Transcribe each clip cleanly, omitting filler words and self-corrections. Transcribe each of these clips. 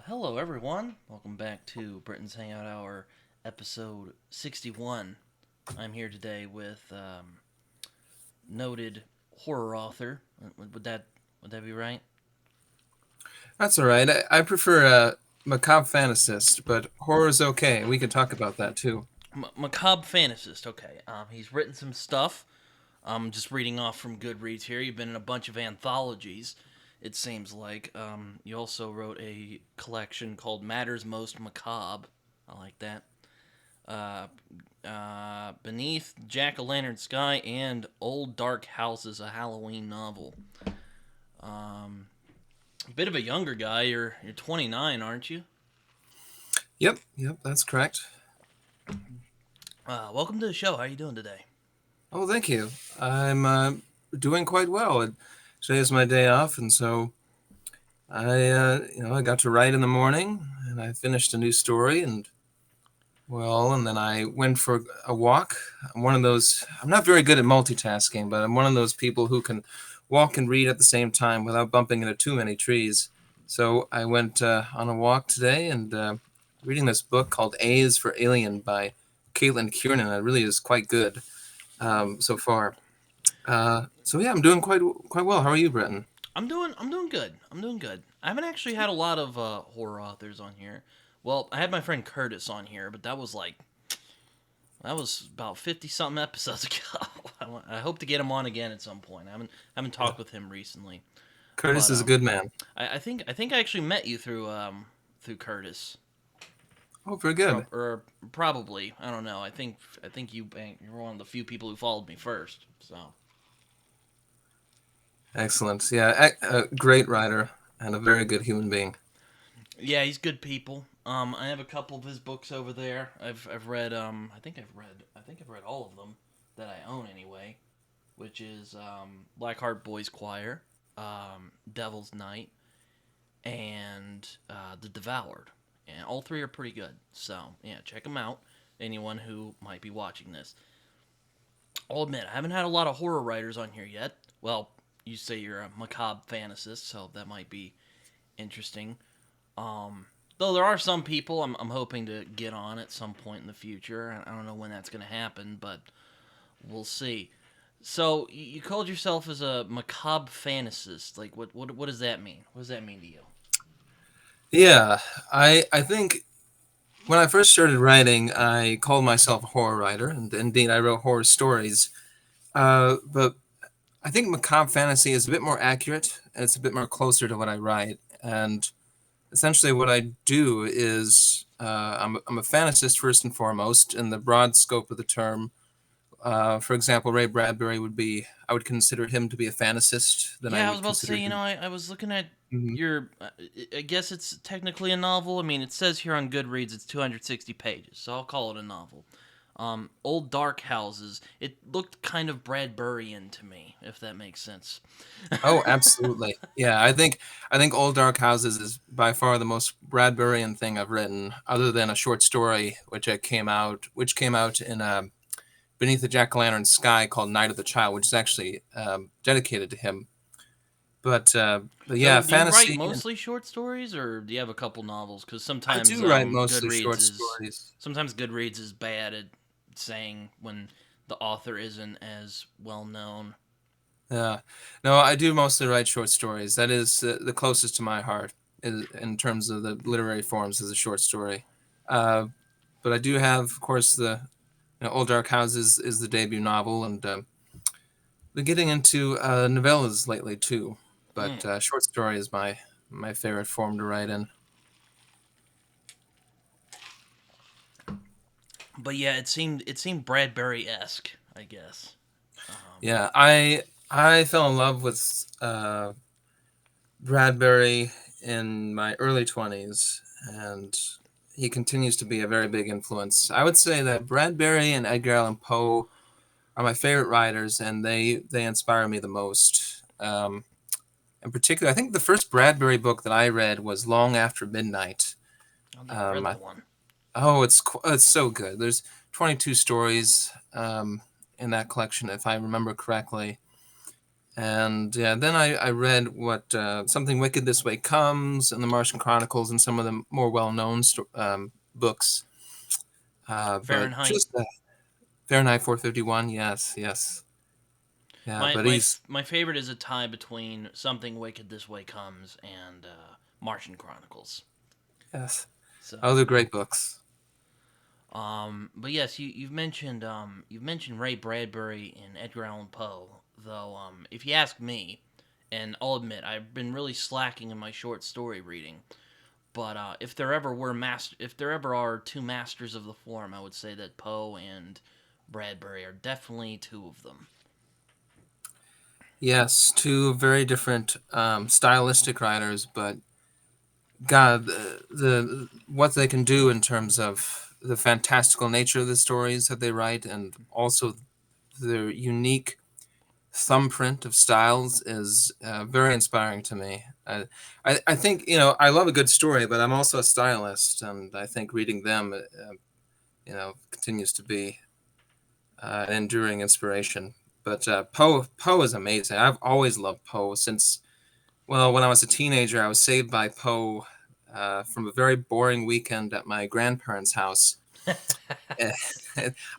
Hello, everyone. Welcome back to Britton's Hangout Hour, episode 61. I'm here today with noted horror author. Would that be right? That's all right. I prefer macabre fantasist, but horror's okay. We can talk about that too. Macabre fantasist. Okay. He's written some stuff. I'm just reading off from Goodreads here. You've been in a bunch of anthologies. It seems like you also wrote a collection called Matters Most Macabre. I like that. uh, Beneath Jack o' Lantern Sky and Old Dark Houses, a Halloween novel. A bit of a younger guy. You're 29, aren't you? Yep, that's correct. Welcome to the show. How are you doing today? Oh, thank you. I'm doing quite well. Today is my day off, and so I got to write in the morning, and I finished a new story, and then I went for a walk. I'm one of those. I'm not very good at multitasking, but I'm one of those people who can walk and read at the same time without bumping into too many trees. So I went on a walk today and reading this book called A is for Alien by Caitlin Kiernan. It really is quite good so far. So yeah, I'm doing quite well. How are you, Britton? I'm doing good. I'm doing good. I haven't actually had a lot of horror authors on here. Well, I had my friend Curtis on here, but that was about 50 something episodes ago. I hope to get him on again at some point. I haven't Yeah. talked with him recently, Curtis but is a good man. I think I actually met you through Curtis. Oh, very good. Or probably, I don't know. I think you're one of the few people who followed me first. So Excellent. Yeah, a great writer and a very good human being. yeah, he's good people. I have a couple of his books over there. I've read I think I've read all of them that I own anyway, which is Blackheart Boys Choir, Devil's Night, and The Devoured. And all three are pretty good. So yeah, check them out. Anyone who might be watching this. I'll admit, I haven't had a lot of horror writers on here yet. Well, you say you're a macabre fantasist, so that might be interesting. Though there are some people I'm hoping to get on at some point in the future. I don't know when that's going to happen, but we'll see. So you called yourself as a macabre fantasist. Like, what does that mean? What does that mean to you? Yeah, I think when I first started writing, I called myself a horror writer, and indeed, I wrote horror stories. But I think macabre fantasy is a bit more accurate, and it's a bit more closer to what I write. And essentially, what I do is I'm a fantasist first and foremost, in the broad scope of the term. For example, Ray Bradbury would be, I would consider him to be a fantasist. Then I Yeah, I was would about to say. consider him. I was looking at Mhm. your. I guess it's technically a novel. I mean, it says here on Goodreads it's 260 pages, so I'll call it a novel. Old Dark Houses. It looked kind of Bradburian to me, if that makes sense. Oh, absolutely. Yeah, I think Old Dark Houses is by far the most Bradburian thing I've written, other than a short story which came out in Beneath the Jack o' Lantern Sky called Night of the Child, which is actually dedicated to him. But So, yeah, do you write fantasy. And mostly short stories, or do you have a couple novels? Because I sometimes do write mostly short stories. Goodreads is bad at saying when the author isn't as well known. Yeah, no, I do mostly write short stories. That is the closest to my heart in terms of the literary forms as a short story. Uh, but I do have, of course, Old Dark Houses is the debut novel, and been getting into novellas lately too. But Mm. short story is my favorite form to write in. But yeah, it seemed Bradbury esque, I guess. Um, Yeah, I fell in love with Bradbury in my early 20s, and he continues to be a very big influence. I would say that Bradbury and Edgar Allan Poe are my favorite writers, and they inspire me the most. In particular, I think the first Bradbury book that I read was Long After Midnight. I've never read Um, I, that one. oh, it's so good. There's 22 stories in that collection, if I remember correctly, And yeah, then I read what Something Wicked This Way Comes and The Martian Chronicles and some of the more well-known books. But Fahrenheit. just Fahrenheit 451, yes, yes. Yeah, My but my he's, my favorite is a tie between Something Wicked This Way Comes and Martian Chronicles. yes. Oh, So, they're great books. but yes, you've mentioned Ray Bradbury and Edgar Allan Poe. Though, if you ask me, and I'll admit I've been really slacking in my short story reading. But if there ever are two masters of the form, I would say that Poe and Bradbury are definitely two of them. Yes, two very different stylistic writers, but God, the what they can do in terms of the fantastical nature of the stories that they write, and also their unique thumbprint of styles is very inspiring to me. I think I love a good story, but I'm also a stylist, and I think reading them, continues to be an enduring inspiration. But Poe is amazing. I've always loved Poe since, well, when I was a teenager. I was saved by Poe from a very boring weekend at my grandparents' house.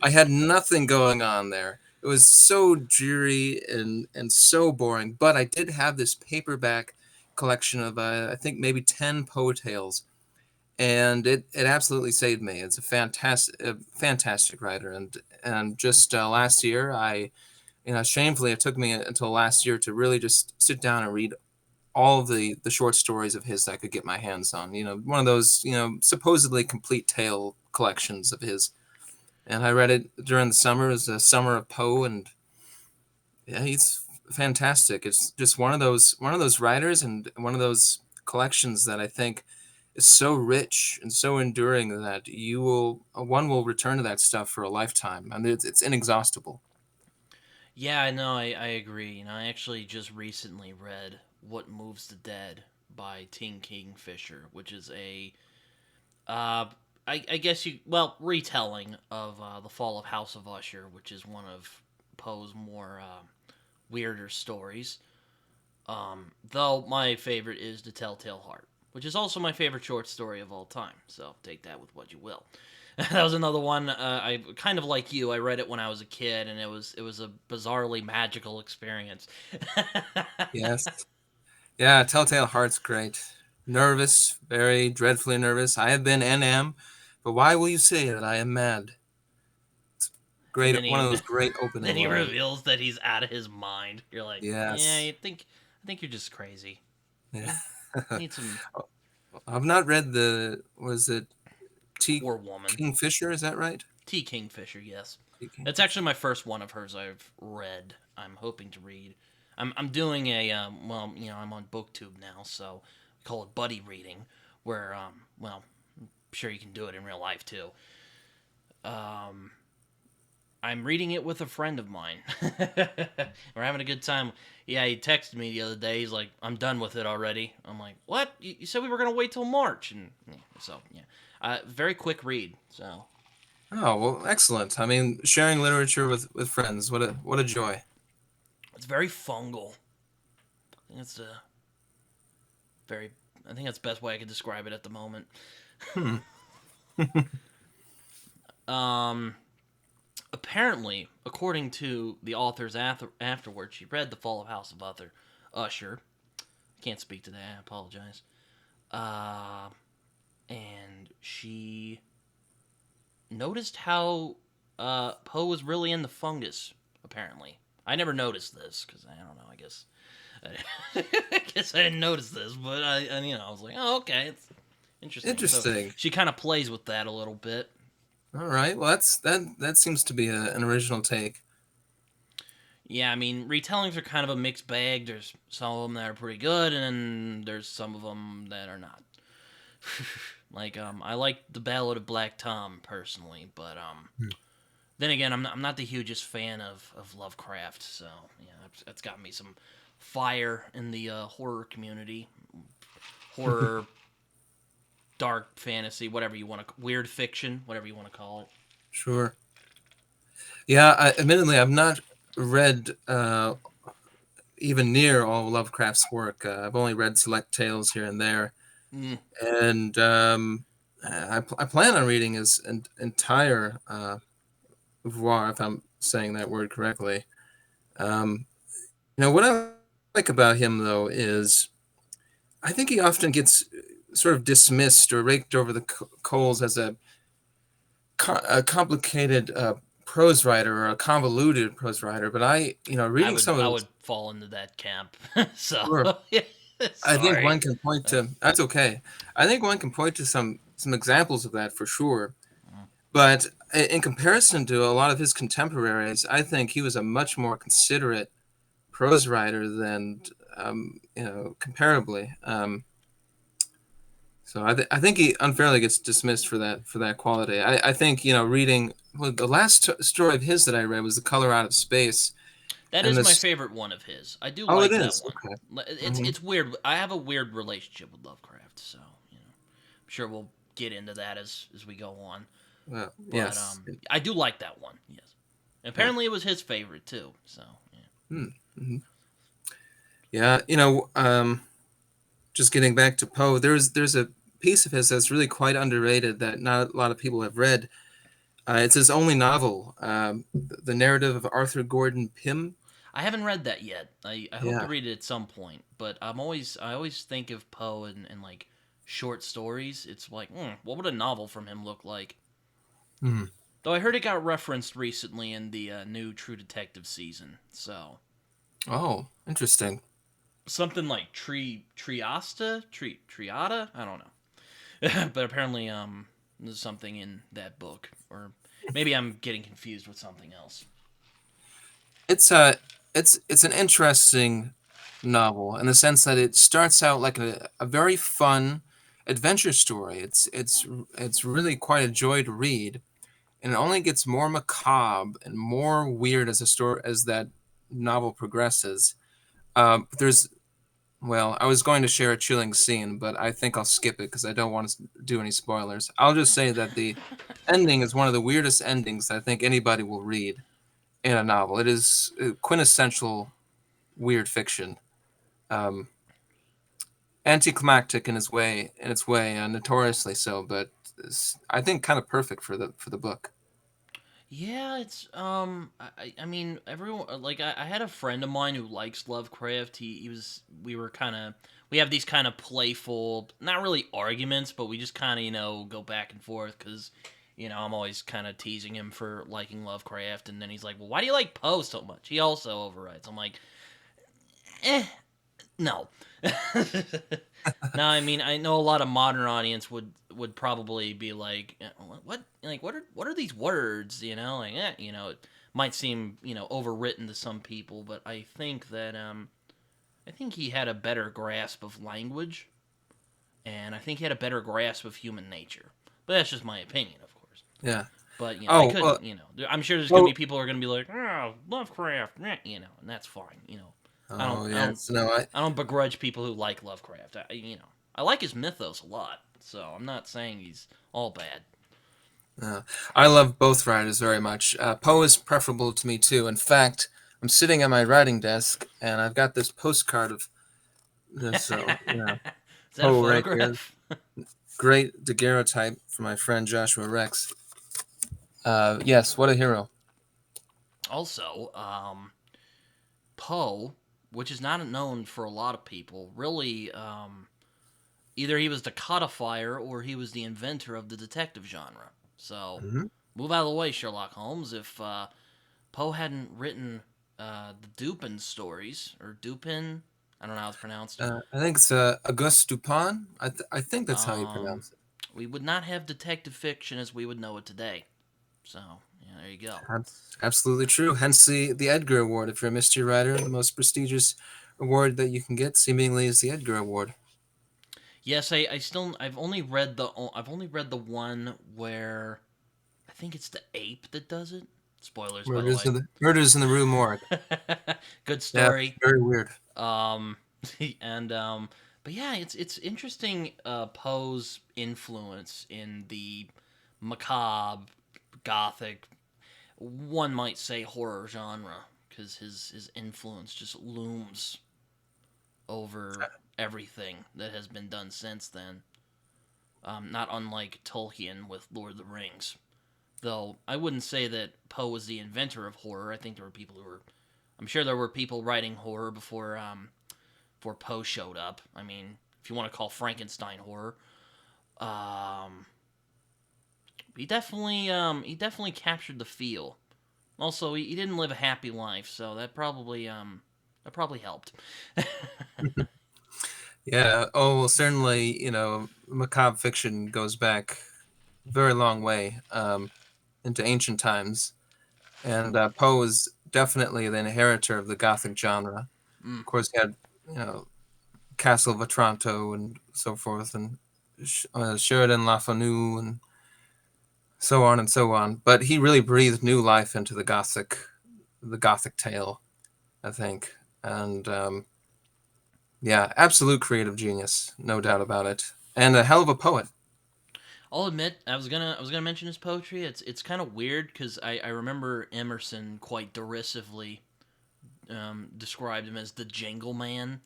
I had nothing going on there. It was so dreary and so boring. But I did have this paperback collection of I think maybe 10 Poe tales, and it absolutely saved me. It's a fantastic writer, and just last year shamefully it took me until last year to really just sit down and read all the short stories of his that I could get my hands on. One of those supposedly complete tale collections of his, and I read it during the summer. It was the summer of Poe, and yeah, he's fantastic. It's just one of those writers and one of those collections that I think is so rich and so enduring that one will return to that stuff for a lifetime. I mean, it's inexhaustible. Yeah, I know. I agree. I actually just recently read What Moves the Dead by Ting Kingfisher, which is a uh, I guess retelling of the Fall of House of Usher, which is one of Poe's more weirder stories. Though my favorite is The Telltale Heart, which is also my favorite short story of all time. So take that with what you will. That was another one. I kind of like you. I read it when I was a kid, and it was a bizarrely magical experience. Yes. Yeah, Telltale Heart's great. Nervous, very dreadfully nervous. I have been and am, but why will you say that I am mad? And Great, then one of he those great opening then he lines. reveals that he's out of his mind. You're like, yeah, Yes. I think you're just crazy. Yeah. You need some I've not read was it T Or Woman. Kingfisher, is that right? T. Kingfisher, yes. T That's Kingfisher. actually my first one of hers I've read. I'm hoping to read. I'm doing I'm on BookTube now, so we call it buddy reading, where I'm sure you can do it in real life too. Um, I'm reading it with a friend of mine. We're having a good time. Yeah, he texted me the other day. He's like, "I'm done with it already." I'm like, "What? You said we were gonna wait till March?" And yeah, so yeah, very quick read. So Oh, well, excellent. I mean, sharing literature with friends, what a joy. it's very fungal. I think that's a very. I think that's the best way I could describe it at the moment. Hmm. Um, Apparently, according to the authors afterwards, she read The Fall of House of Usher. Can't speak to that. I apologize. Uh, and she noticed how Poe was really into fungus. Apparently, I never noticed this because I don't know. I guess I didn't notice this, but I was like, oh, okay, it's interesting. So Interesting. she kind of plays with that a little bit. All right. Well, that seems to be an original take. Yeah, I mean, retellings are kind of a mixed bag. There's some of them that are pretty good, and then there's some of them that are not. I like the Ballad of Black Tom personally, but Hmm. then again, I'm not the hugest fan of Lovecraft, so yeah, that's got me some fire in the horror community, horror, dark fantasy, whatever you want to, weird fiction, whatever you want to call it. Sure. Yeah. Admittedly, I've not read even near all of Lovecraft's work. I've only read select tales here and there, Mm, and I plan on reading his entire oeuvre, if I'm saying that word correctly. Um, what I like about him, though, is I think he often gets sort of dismissed or raked over the coals as a complicated prose writer or a convoluted prose writer. But I reading would some of I his would fall into that camp. So work, I think sorry. one can point to that's okay. I think one can point to some examples of that for sure. But in comparison to a lot of his contemporaries, I think he was a much more considerate prose writer than comparably. So I think he unfairly gets dismissed for that quality. I think reading the last story of his that I read was The Color Out of Space, That and is my this favorite one of his. I do oh it like that is one. okay. It's Hmm. it's weird. I have a weird relationship with Lovecraft, so I'm sure we'll get into that as we go on. But Yes, I do like that one. Yes. yeah. Apparently, it was his favorite too. So yeah. Mm-hmm. Yeah, just getting back to Poe, there's a piece of his that's really quite underrated that not a lot of people have read. It's his only novel, the narrative of Arthur Gordon Pym. I haven't read that yet. I hope to Yeah. read it at some point. But I always think of Poe and like short stories. It's like, what would a novel from him look like? Hmm. Though I heard it got referenced recently in the new True Detective season. So Oh, interesting. something like Triata. I don't know, but apparently there's something in that book, or maybe I'm getting confused with something else. It's a it's an interesting novel in the sense that it starts out like a very fun adventure story. It's really quite a joy to read, and it only gets more macabre and more weird as a story as that novel progresses. There's well, I was going to share a chilling scene, but I think I'll skip it because I don't want to do any spoilers. I'll just say that the ending is one of the weirdest endings I think anybody will read in a novel. It is quintessential weird fiction, um, anticlimactic in its way, notoriously so, but I think kind of perfect for the book. Yeah, it's I mean everyone like I had a friend of mine who likes Lovecraft. He was we were kind of we have these kind of playful, not really arguments, but we just kind of go back and forth because I'm always kind of teasing him for liking Lovecraft, and then he's like, well, why do you like Poe so much? He also overwrites. I'm like, eh, no. No, I mean I know a lot of modern audience would probably be like, what like what are these words? Like it might seem overwritten to some people, but I think that I think he had a better grasp of language, and I think he had a better grasp of human nature. But that's just my opinion, of course. Yeah. But I Oh, could I'm sure there's gonna well, be people who are gonna be like, oh, Lovecraft, and that's fine. I don't oh I don't yes. No, I don't begrudge people who like Lovecraft. I like his mythos a lot, so I'm not saying he's all bad. uh, I love both writers very much. Poe is preferable to me too. In fact, I'm sitting at my writing desk and I've got this postcard of this, Is that a Poe right here. photograph? Great daguerreotype from my friend Joshua Rex. Yes, what a hero. Also, Poe, which is not known for a lot of people, really, either he was the codifier or he was the inventor of the detective genre. So, Hmm. move out of the way, Sherlock Holmes. If Poe hadn't written the Dupin stories, or Dupin, I don't know how it's pronounced, I think it's Auguste Dupin. I think that's how you um, pronounce it. we would not have detective fiction as we would know it today. So, yeah, there you go. That's absolutely true. Hence the Edgar Award. If you're a mystery writer, the most prestigious award that you can get, seemingly, is the Edgar Award. Yes, I've only read the one where I think it's the ape that does it. Spoilers, by the way. Murders in the Rue Morgue. Good Yeah, story. very weird. Um, and but yeah, it's interesting. Poe's influence in the macabre, gothic, one might say horror genre, because his influence just looms over everything that has been done since then. Not unlike Tolkien with Lord of the Rings. Though I wouldn't say that Poe was the inventor of horror. I think there were people who were. I'm sure there were people writing horror before Poe showed up. I mean, if you want to call Frankenstein horror, um, he definitely captured the feel. Also, he didn't live a happy life, so that probably helped. Yeah. Oh, well, certainly, macabre fiction goes back a very long way, into ancient times, and Poe was definitely the inheritor of the Gothic genre. Mm. Of course, he had, you know, Castle of Otranto and so forth, and Sheridan Le Fanu, and so on and so on. But he really breathed new life into the Gothic tale, I think, and yeah, absolute creative genius, no doubt about it, and a hell of a poet. I'll admit, I was gonna mention his poetry. It's kind of weird because I remember Emerson quite derisively described him as the Jingle Man,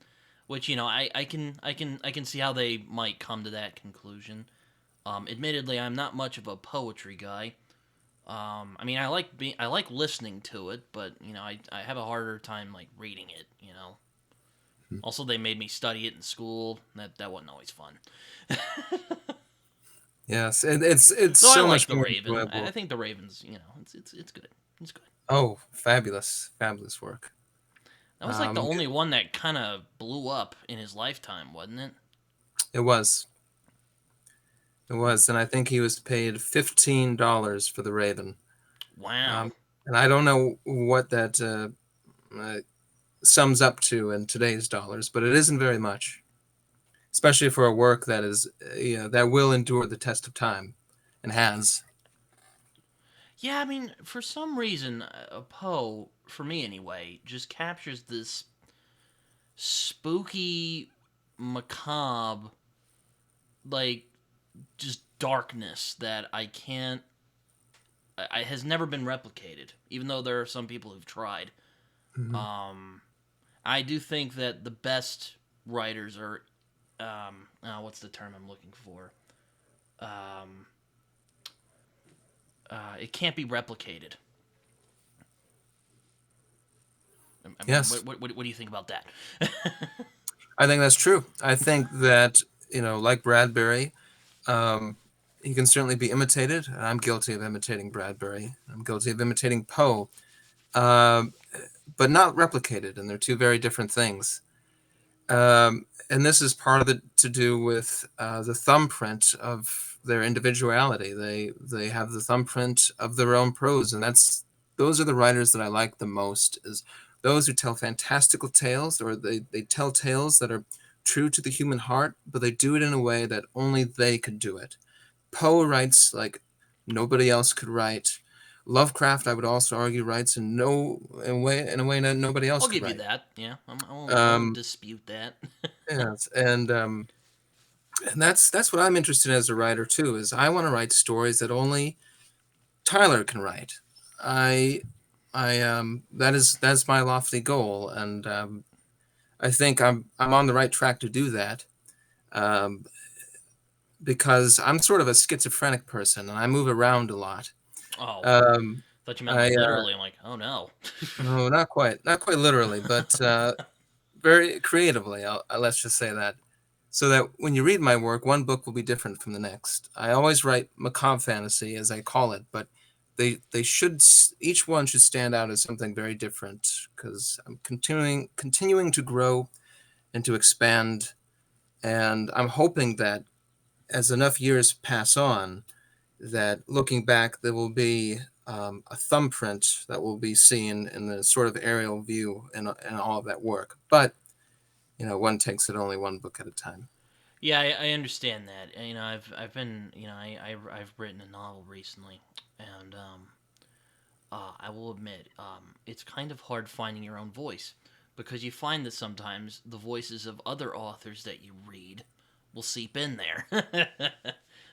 which I can see how they might come to that conclusion. Admittedly, I'm not much of a poetry guy. I mean, I like listening to it, but I have a harder time like reading it. Also, they made me study it in school. That wasn't always fun. Yes, and it's Though I so like much the more Raven. I enjoyable. think the Raven's it's good. It's good. Oh, fabulous, fabulous work. That was like the Um, only one that kind of blew up in his lifetime, wasn't it? it was, it was, and I think he was paid $15 for the Raven. Wow. Um, and I don't know what that uh, sums up to in today's dollars, but it isn't very much, especially for a work that is, that will endure the test of time, and has. Yeah, I mean, for some reason, Poe, for me anyway, just captures this spooky, macabre, like just darkness that I can't. I has never been replicated, even though there are some people who've tried. Mhm. Um, I do think that the best writers are, what's the term I'm looking for? Um, it can't be replicated. I mean, Yes, what do you think about that? I think that's true. I think that, like Bradbury, um, he can certainly be imitated. I'm guilty of imitating Bradbury. I'm guilty of imitating Poe, um, but not replicated, and they're two very different things. And this is part of it to do with the thumbprint of their individuality. They have the thumbprint of their own prose, and those are the writers that I like the most. Is those who tell fantastical tales, or they tell tales that are true to the human heart, but they do it in a way that only they could do it. Poe writes like nobody else could write. Lovecraft, I would also argue, writes in a way that nobody else I'll could give you write. that. Yeah, I won't Um, dispute that. yes, and that's what I'm interested in as a writer too. Is I want to write stories that only Tyler can write. I that's my lofty goal, and I think I'm on the right track to do that. Um, because I'm sort of a schizophrenic person, and I move around a lot. Oh, Um, thought you meant I like literally. I'm like, oh no. no, not quite literally, but very creatively. Let's just say that, so that when you read my work, one book will be different from the next. I always write macabre fantasy, as I call it, but they should each one should stand out as something very different, because I'm continuing to grow and to expand, and I'm hoping that as enough years pass on, that looking back, there will be a thumbprint that will be seen in the sort of aerial view and all of that work. But one takes it only one book at a time. Yeah, I understand that. And, I've been, I've written a novel recently, and I will admit, it's kind of hard finding your own voice because you find that sometimes the voices of other authors that you read will seep in there.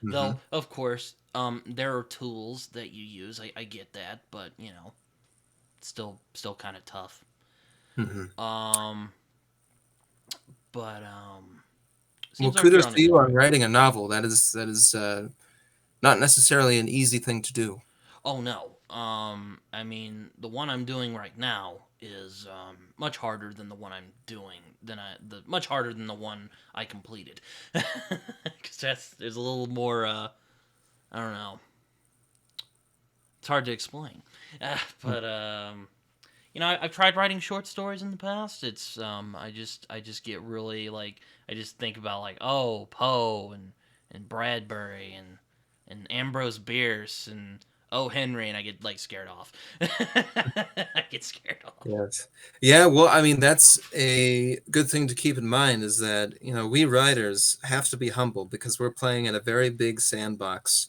Hmm. Though, of course, there are tools that you use. I get that, but still kind of tough. Hmm. Um, but Well, seems like you're kudos on a to you good on track. writing a novel. That is not necessarily an easy thing to do. Oh no. I mean, the one I'm doing right now is much harder than the one I'm doing than the much harder than the one I completed. Because there's a little more. I don't know. It's hard to explain. But I've tried writing short stories in the past. It's I just get really like I just think about like Poe and Bradbury and Ambrose Bierce and Henry, and I get like scared off. I get scared off. Yes. Yeah, well, I mean, that's a good thing to keep in mind is that, we writers have to be humble because we're playing in a very big sandbox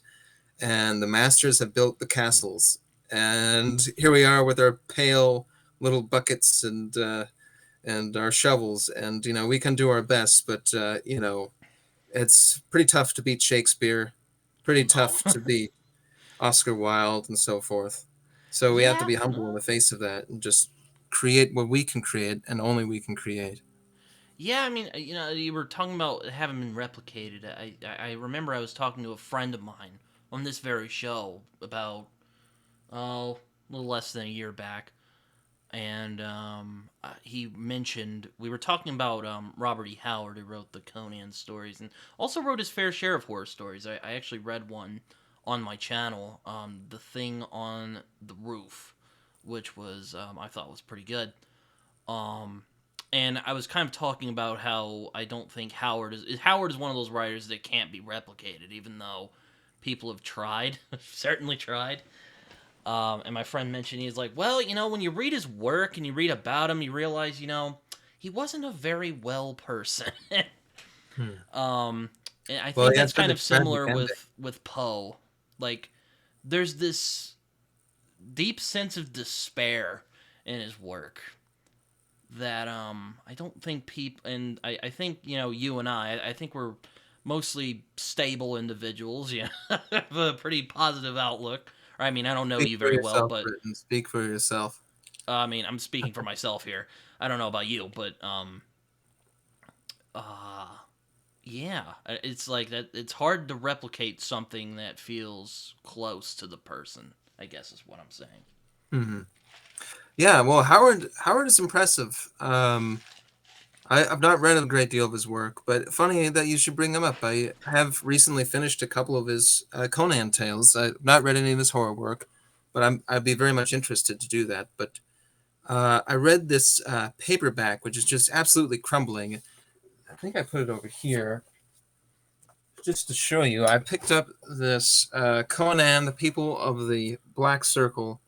and the masters have built the castles. And here we are with our pale little buckets and our shovels and we can do our best, but it's pretty tough to beat Shakespeare, pretty Oh no. tough to beat Oscar Wilde and so forth. So we have to Yeah. be humble in the face of that and just create what we can create and only we can create. Yeah, I mean, you were talking about having been replicated. I remember I was talking to a friend of mine on this very show about a little less than a year back, and he mentioned we were talking about Robert E. Howard, who wrote the Conan stories, and also wrote his fair share of horror stories. I actually read one on my channel, The Thing on the Roof, which was I thought was pretty good. Um, and I was kind of talking about how I don't think Howard is one of those writers that can't be replicated, even though people have tried, certainly tried. And my friend mentioned he's like, well, when you read his work and you read about him, you realize, he wasn't a very well person. Hmm. um, and I Well, think he had that's such kind a of tragic similar ending. with Poe. Like, there's this deep sense of despair in his work that I don't think people, and I think you and I think we're mostly stable individuals. Have a pretty positive outlook. Or, I mean, I don't know Speak you for very well, yourself, but Britton. Speak for yourself. I mean, I'm speaking for myself here. I don't know about you, but uh, yeah, it's like that. It's hard to replicate something that feels close to the person, I guess is what I'm saying. Hmm. Yeah, well, Howard is impressive. I've not read a great deal of his work, but funny that you should bring him up. I have recently finished a couple of his Conan tales. I've not read any of his horror work, but I'd be very much interested to do that. But I read this paperback, which is just absolutely crumbling. I think I put it over here just to show you. I picked up this Conan, the People of the Black Circle,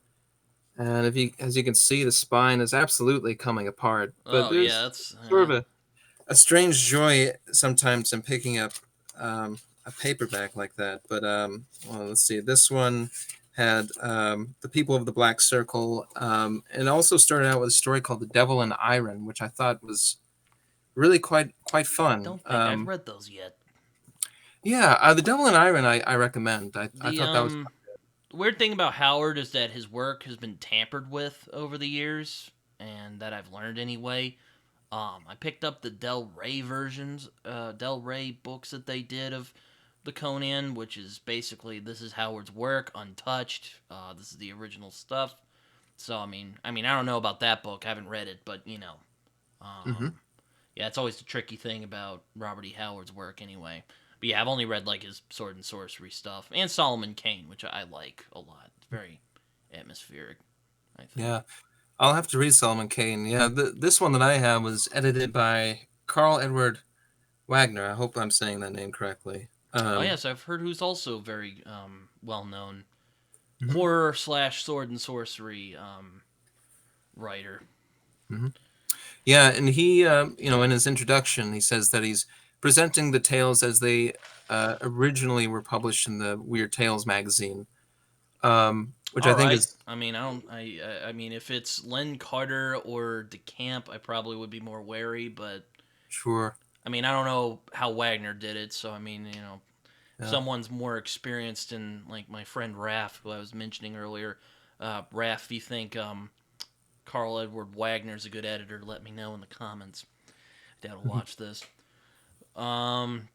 and if you, as you can see, the spine is absolutely coming apart. But Oh yeah, there's that's sort of a strange joy sometimes in picking up a paperback like that. But well, let's see. This one had the People of the Black Circle, and also started out with a story called The Devil and Iron, which I thought was really quite I fun. don't think I've read those yet. Yeah, The Devil and Iron I recommend. I The thought that was weird thing about Howard is that his work has been tampered with over the years, and that I've learned anyway. I picked up the Del Rey books that they did of the Conan, which is basically this is Howard's work, untouched. This is the original stuff. So I don't know about that book. I haven't read it, but hmm. yeah, it's always the tricky thing about Robert E. Howard's work, anyway. But yeah, I've only read like his sword and sorcery stuff and Solomon Kane, which I like a lot. It's very atmospheric, I think. Yeah. I'll have to read Solomon Kane. Yeah, this one that I have was edited by Carl Edward Wagner. I hope I'm saying that name correctly. Oh yes, I've heard who's also very well known Mhm, horror slash sword and sorcery writer. mhm. Yeah, and he, in his introduction, he says that he's presenting the tales as they originally were published in the Weird Tales magazine, which All I think right. is I mean, I don't. I mean, if it's Len Carter or DeCamp, I probably would be more wary. But sure. I mean, I don't know how Wagner did it. So I mean, if Yeah. someone's more experienced in like my friend Raph, who I was mentioning earlier. Raph, do you think Carl Edward Wagner's a good editor, let me know in the comments. Dad will watch this. Um,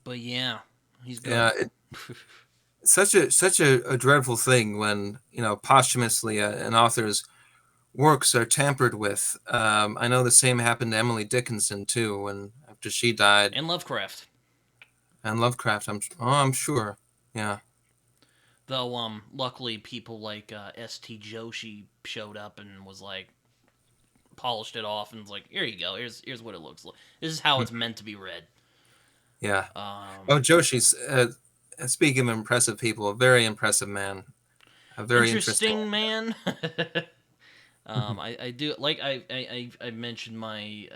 but yeah, he's good. Yeah, such a dreadful thing when posthumously an author's works are tampered with. I know the same happened to Emily Dickinson too, when after she died, And Lovecraft. and Lovecraft. I'm sure. Yeah. Though, luckily people like S.T. Joshi showed up and was like, polished it off and was like, here you go, here's what it looks like. This is how it's meant to be read. Yeah. Um, Oh, Joshi's. Speaking of impressive people, a very impressive man. A very interesting. Interesting man. I do like I mentioned my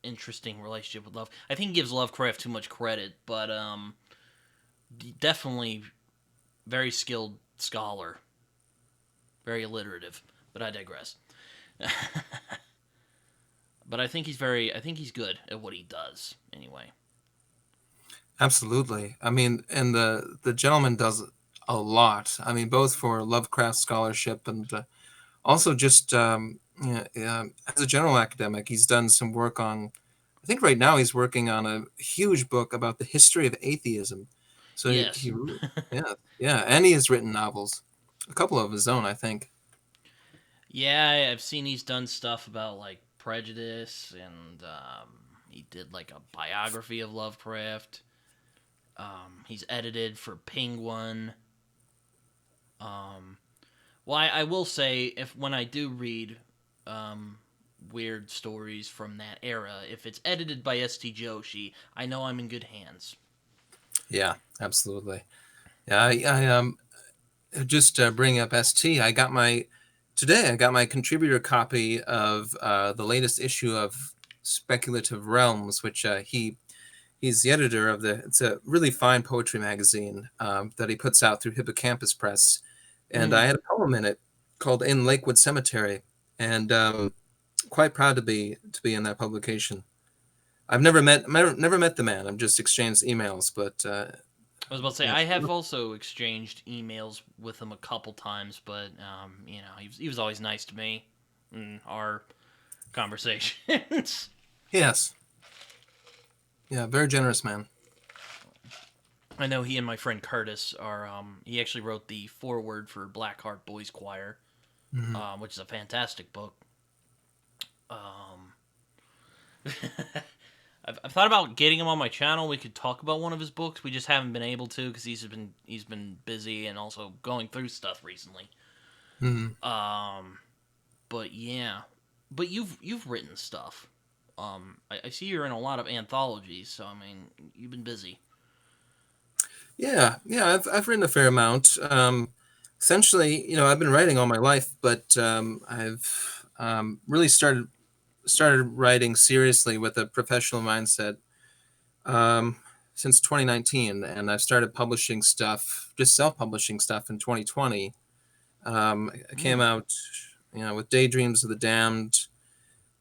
interesting relationship with Love. I think he gives Lovecraft too much credit, but definitely very skilled scholar, very alliterative. But I digress. But I think he's good at what he does anyway. Absolutely. I mean, and the gentleman does a lot. I mean, both for Lovecraft scholarship and also just yeah, as a general academic, he's done some work on. I think right now he's working on a huge book about the history of atheism. So Yes. yeah, yeah, and he has written novels, a couple of his own, I think. Yeah, I've seen he's done stuff about like prejudice, and he did like a biography of Lovecraft. He's edited for Penguin. Um, well, I will say, if when I do read um, weird stories from that era, if it's edited by S.T. Joshi, I know I'm in good hands. Yeah, absolutely. Yeah, I just bring up ST. I got my contributor copy of the latest issue of Speculative Realms, which he's the editor of the. It's a really fine poetry magazine that he puts out through Hippocampus Press, and Mm. I had a poem in it called "In Lakewood Cemetery," and quite proud to be in that publication. I've never met the man. I've just exchanged emails, but I was about to say yeah, I have also exchanged emails with him a couple times, but he was always nice to me in our conversations. yes, yeah, very generous man. I know he and my friend Curtis are. He actually wrote the foreword for Blackheart Boys Choir, Mhm. which is a fantastic book. Um, I've thought about getting him on my channel. We could talk about one of his books. We just haven't been able to because he's been busy and also going through stuff recently. Mhm. Um, but yeah, but you've written stuff. I see you're in a lot of anthologies, so I mean you've been busy. Yeah, yeah, I've written a fair amount. Essentially, I've been writing all my life, but I've really started writing seriously with a professional mindset um, since 2019, and I've started publishing stuff, just self-publishing stuff in 2020. I came Hmm. out, with Daydreams of the Damned.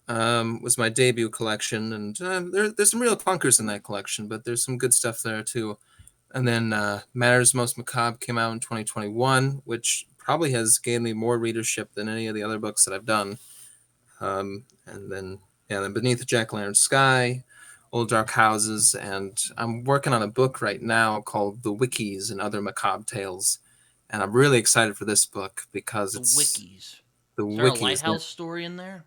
Was my debut collection, and there's some real clunkers in that collection, but there's some good stuff there too. And then Matters Most Macabre came out in 2021, which probably has gained me more readership than any of the other books that I've done. And then, yeah, then Beneath the Jack-o'-lantern Sky, Old Dark Houses, and I'm working on a book right now called The Wikis and Other Macabre Tales. And I'm really excited for this book because The it's wikis. the Is there a wikis. lighthouse story in there?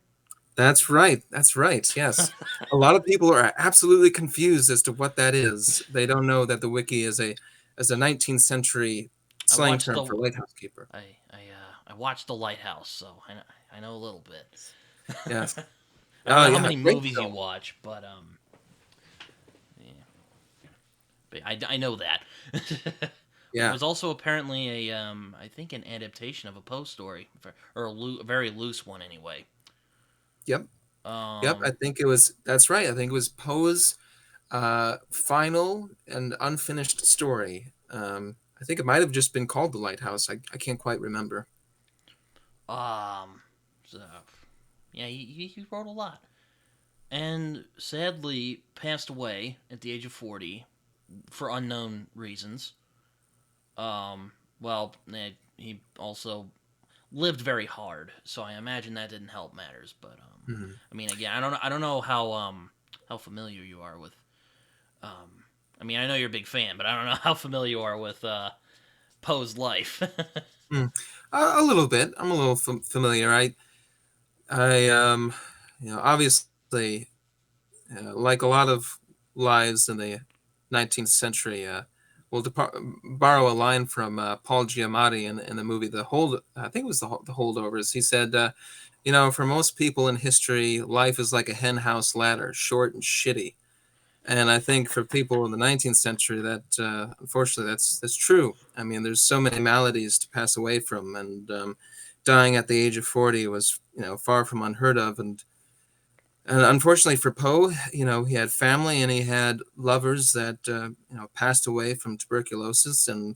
That's right. That's right. Yes. A lot of people are absolutely confused as to what that is. They don't know that the wiki is a 19th century I slang watched term the for lighthouse keeper. I watched the lighthouse, so I know a little bit. Yes. I don't Oh know how yeah, many great movies you film. watch, yeah, but I know that. Yeah. There's also apparently a I think an adaptation of a Poe story, or a very loose one anyway. Yep. Yep. I Um, think it was. That's right. I think it was Poe's final and unfinished story. I think it might have just been called The Lighthouse. I can't quite remember. so yeah, he wrote a lot, and sadly passed away at the age of 40 for unknown reasons. Um, well, he also lived very hard, so I imagine that didn't help matters. But Mhm. I mean, again, I don't know how familiar you are with. Um, I mean, I know you're a big fan, but I don't know how familiar you are with Poe's life. Mm. A little bit. I'm a little familiar. I obviously, like a lot of lives in the 19th century, will borrow a line from Paul Giamatti in the movie The Hold. I think it was the Holdovers. He said, for most people in history, life is like a henhouse ladder, short and shitty. And I think for people in the 19th century, that unfortunately that's true. I mean, there's so many maladies to pass away from, and dying at the age of 40 was far from unheard of. And unfortunately for Poe, he had family and he had lovers that passed away from tuberculosis, and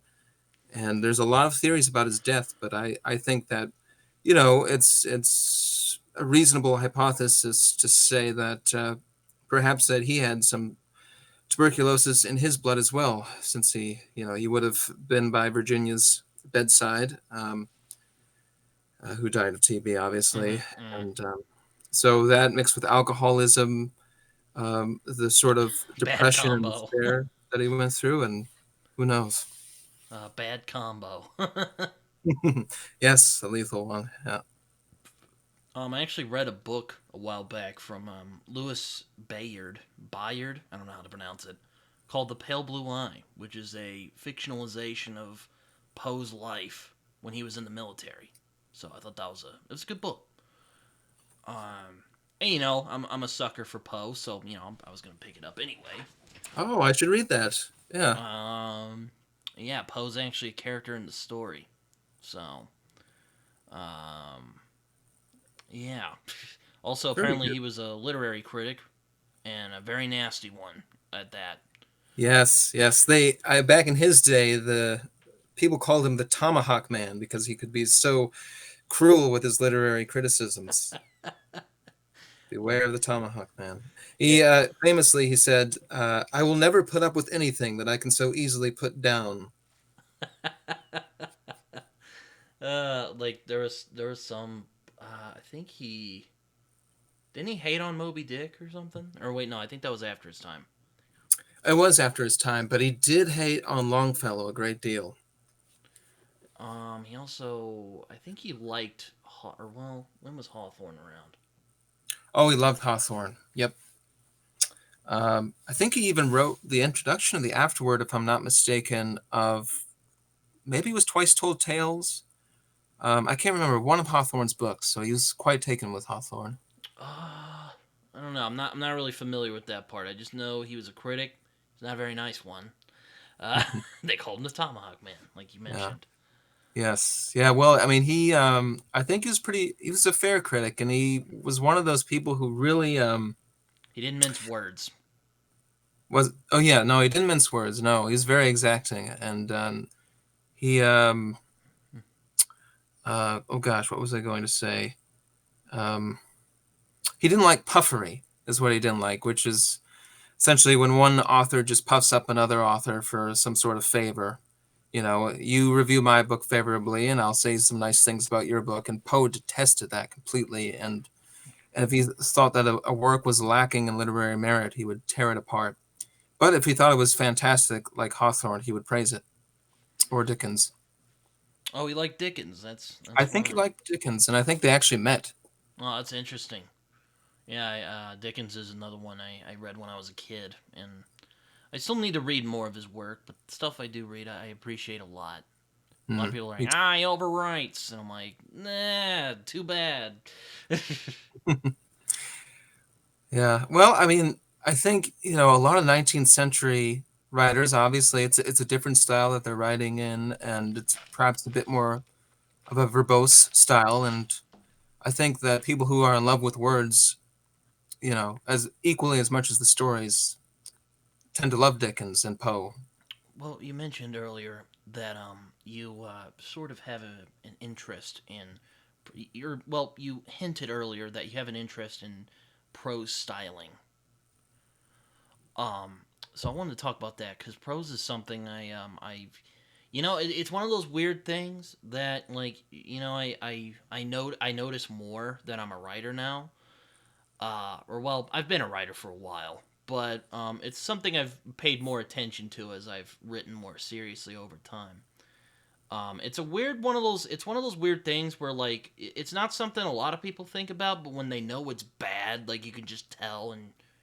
there's a lot of theories about his death. But I think that it's a reasonable hypothesis to say that perhaps that he had some tuberculosis in his blood as well, since he would have been by Virginia's bedside, who died of TB, obviously, Mm-hmm. and so that mixed with alcoholism, the sort of Bad depression and combo. despair that he went through, and who knows? Bad combo. Yes, a lethal one. Yeah. I actually read a book a while back from Louis Bayard. Bayard? I don't know how to pronounce it. Called The Pale Blue Eye, which is a fictionalization of Poe's life when he was in the military. So I thought it was a good book. And I'm a sucker for Poe, so I was gonna pick it up anyway. Oh, I should read that. Yeah. Um, yeah, Poe's actually a character in the story, so um, yeah. Also, Very apparently, good. he was a literary critic and a very nasty one at that. Yes, yes. Back in his day, the people called him the Tomahawk Man because he could be so cruel with his literary criticisms. Well, Beware of the Tomahawk Man. yeah, He said, "I will never put up with anything that I can so easily put down." like there was some. I think he didn't he hate on Moby Dick or something. Or wait, no, I think that was after his time. It was after his time, but he did hate on Longfellow a great deal. He also I think he liked or well, when was Hawthorne around? Oh, he loved Hawthorne. Yep. I think he even wrote the introduction of the afterword, if I'm not mistaken, of maybe it was Twice Told Tales. I can't remember one of Hawthorne's books, so he was quite taken with Hawthorne. I don't know. I'm not really familiar with that part. I just know he was a critic. He's not a very nice one. They called him the Tomahawk Man, like you Yeah. mentioned. Yes. Yeah. Well, I mean, I think he was a fair critic, and he was one of those people who really, He didn't mince words. oh, yeah, no, he didn't mince words. No, he was very exacting. And, he, oh gosh, what was I going to say? Um, he didn't like puffery, is what he didn't like, which is essentially when one author just puffs up another author for some sort of favor. You review my book favorably, and I'll say some nice things about your book. And Poe detested that completely. And if he thought that a work was lacking in literary merit, he would tear it apart. But if he thought it was fantastic, like Hawthorne, he would praise it, or Dickens. Oh, he liked Dickens. That's I that's think he fun. liked Dickens, and I think they actually met. Oh, that's interesting. Yeah, Dickens is another one I read when I was a kid, and I still need to read more of his work. But the stuff I do read, I appreciate a lot. A lot of Mhm. people are like, Me he overwrites, and I'm like, nah, too bad. Yeah. Well, I mean, I think, a lot of 19th century writers, obviously, it's a different style that they're writing in, and it's perhaps a bit more of a verbose style. And I think that people who are in love with words, as equally as much as the stories, tend to love Dickens and Poe. Well, you mentioned earlier that you sort of have an interest in you hinted earlier that you have an interest in prose styling. Um, so I wanted to talk about that because prose is something I It's one of those weird things that, like, I notice more that I'm a writer now. Or well, I've been a writer for a while, but it's something I've paid more attention to as I've written more seriously over time. It's a weird one of those. It's one of those weird things where, like, it's not something a lot of people think about, but when they know it's bad, like, you can just tell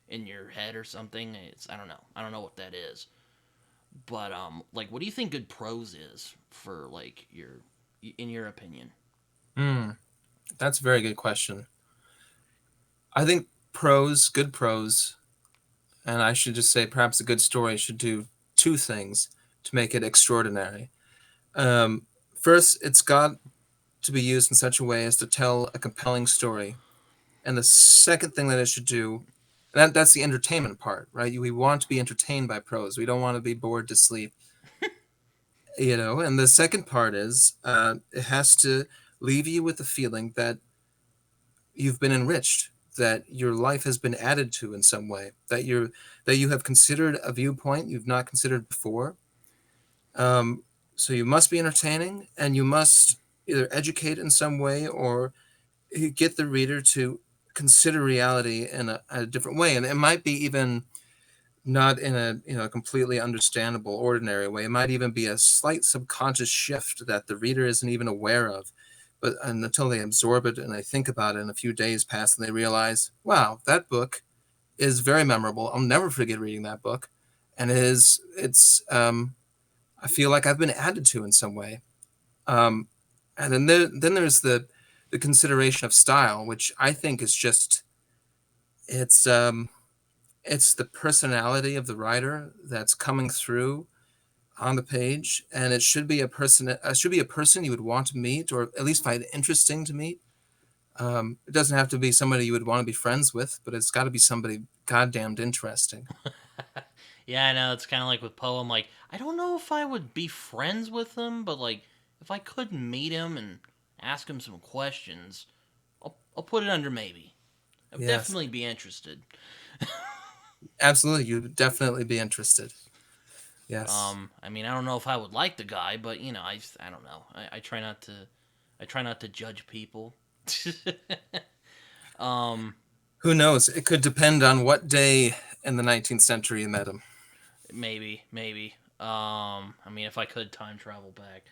in your head or something. It's I don't know. I don't know what that is. But like, what do you think good prose is for, like, in your opinion? Hmm, that's a very good question. I think prose, good prose, and I should just say perhaps a good story should do two things to make it extraordinary. Um, First, it's got to be used in such a way as to tell a compelling story. And the second thing that it should do, that's the entertainment part, right? We want to be entertained by prose. We don't want to be bored to sleep, you know. And the second part is it has to leave you with the feeling that you've been enriched, that your life has been added to in some way, that you have considered a viewpoint you've not considered before. Um, so you must be entertaining, and you must either educate in some way or get the reader to consider reality in a different way. And it might be even not in a completely understandable ordinary way. It might even be a slight subconscious shift that the reader isn't even aware of, but until they absorb it and they think about it, and a few days pass and they realize, wow, that book is very memorable. I'll never forget reading that book. And it's I feel like I've been added to in some way. um, and then there's the consideration of style, which I think is just it's um, it's the personality of the writer that's coming through on the page, and it should be a person you would want to meet, or at least find interesting to meet. It doesn't have to be somebody you would want to be friends with, but it's got to be somebody goddamned interesting. Yeah, I know. It's kind of like with Poe. I'm like, I don't know if I would be friends with him, but, like, if I could meet him and ask him some questions, I'll put it under maybe. I would Yes, definitely be interested. absolutely, you'd definitely be interested. Yes. I mean, I don't know if I would like the guy, but, I don't know. I try not to judge people. um, Who knows? It could depend on what day in the 19th century you met him. maybe. I mean, if I could time travel back,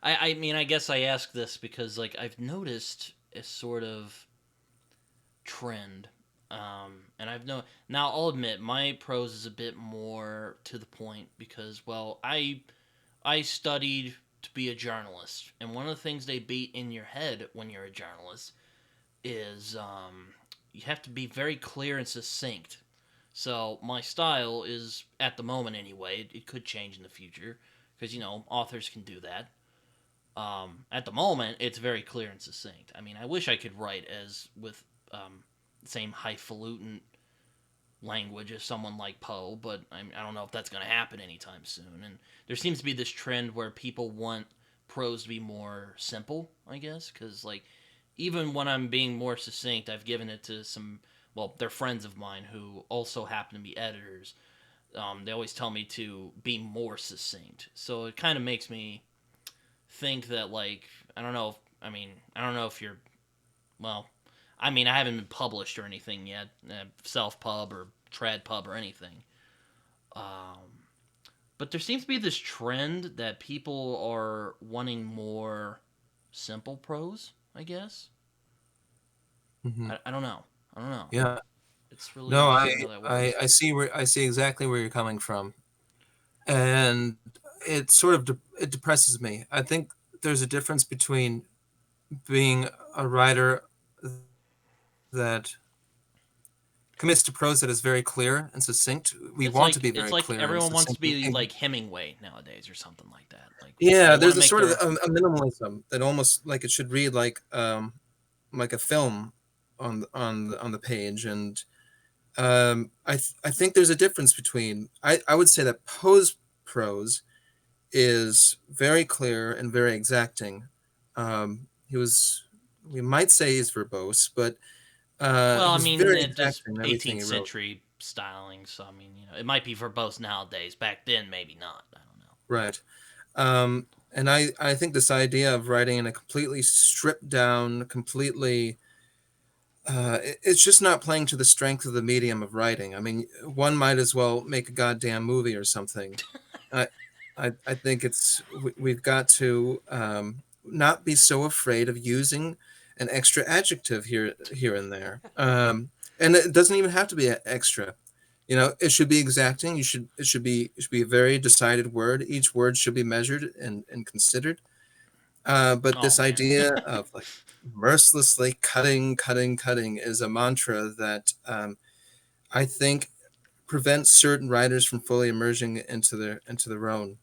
I mean, I guess I ask this because, like, I've noticed a sort of trend. And I've no now. I'll admit my prose is a bit more to the point because, well, I studied to be a journalist, and one of the things they beat in your head when you're a journalist is you have to be very clear and succinct. So my style is, at the moment anyway, it could change in the future because authors can do that. At the moment, it's very clear and succinct. I mean, I wish I could write as with the same highfalutin language as someone like Poe, but I don't know if that's going to happen anytime soon. And there seems to be this trend where people want prose to be more simple, I guess, because, like, even when I'm being more succinct, I've given it to some, well, they're friends of mine who also happen to be editors. They always tell me to be more succinct. So it kind of makes me think that, like, I don't know. I don't know if you're, well, I mean, I haven't been published or anything yet, self pub or trad pub or anything. Um, but there seems to be this trend that people are wanting more simple prose, I guess. Hmm. I don't know. I don't know. Yeah. It's really No, interesting how that works. I see exactly where you're coming from, and it sort of it depresses me. I think there's a difference between being a writer that commits to prose that is very clear and succinct. We want to be It's very like clear and everyone wants to succinct. be like Hemingway nowadays or something like that. Like, they Yeah, want there's to a make sort of their a minimalism that almost like it should read like a film on the page, and I think there's a difference between I would say that Poe's prose is very clear and very exacting. He was we might say he's verbose, but well, he I was mean, very it just exacting in everything 18th he wrote. century styling. So I mean, it might be verbose nowadays. Back then, maybe not. I don't know. Right. And I think this idea of writing in a completely stripped down, completely it's just not playing to the strength of the medium of writing. I mean, one might as well make a goddamn movie or something. I I think we've got to not be so afraid of using an extra adjective here and there. And it doesn't even have to be extra. You know, it should be exacting. It should be a very decided word. Each word should be measured and considered. But Oh this man. idea of like mercilessly cutting is a mantra that I think prevents certain writers from fully emerging into their own.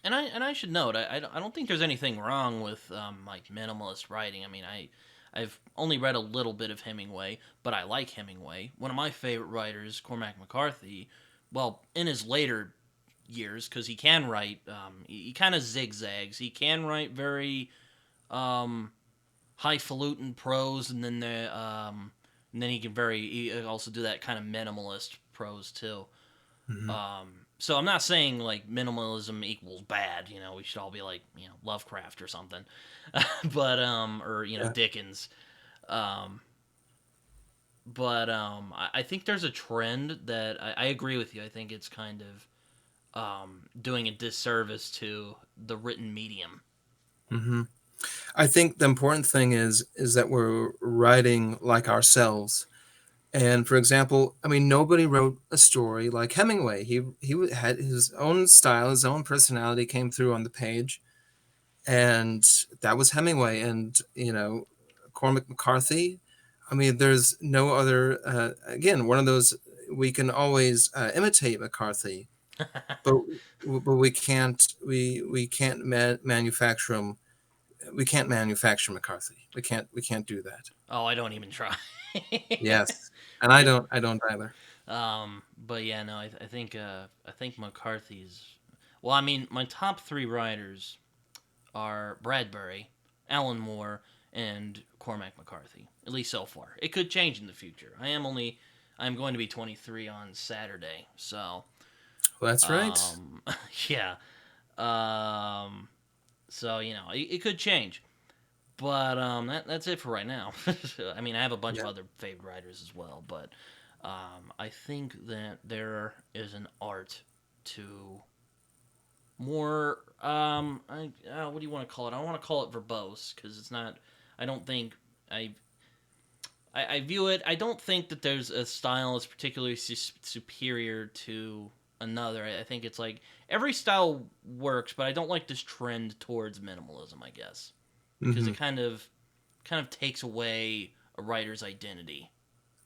And I should note, I don't think there's anything wrong with like minimalist writing. I mean, I've only read a little bit of Hemingway, but I like Hemingway. One of my favorite writers, Cormac McCarthy, well, in his later years, because he can write, he kind of zigzags. He can write very um, highfalutin prose, and then he also do that kind of minimalist prose too. Mhm. So I'm not saying like minimalism equals bad. You know, we should all be like Lovecraft or something, but or Yeah. Dickens. Um, I think there's a trend that I agree with you. I think it's kind of doing a disservice to the written medium. hmm I think the important thing is that we're writing like ourselves. And for example, I mean, nobody wrote a story like Hemingway. He had his own style, his own personality came through on the page, and that was Hemingway. And you know, Cormac McCarthy. I mean, there's no other. Again, one of those we can always imitate McCarthy, but we can't manufacture him. We can't manufacture McCarthy. We can't do that. Oh, I don't even try. Yes, and I don't either. But yeah, no, I think McCarthy's. Well, I mean, my top three writers are Bradbury, Alan Moore, and Cormac McCarthy. At least so far. It could change in the future. I'm going to be 23 on Saturday, so Well, that's right. um, yeah. Um, so it could change. But that's it for right now. I mean, I have a bunch of Yeah. other favorite writers as well, but I think that there is an art to more. What do you want to call it? I don't want to call it verbose because it's not. I don't think I. I view it. I don't think that there's a style that's particularly superior to another. I think it's like every style works, but I don't like this trend towards minimalism. I guess because hmm it kind of takes away a writer's identity,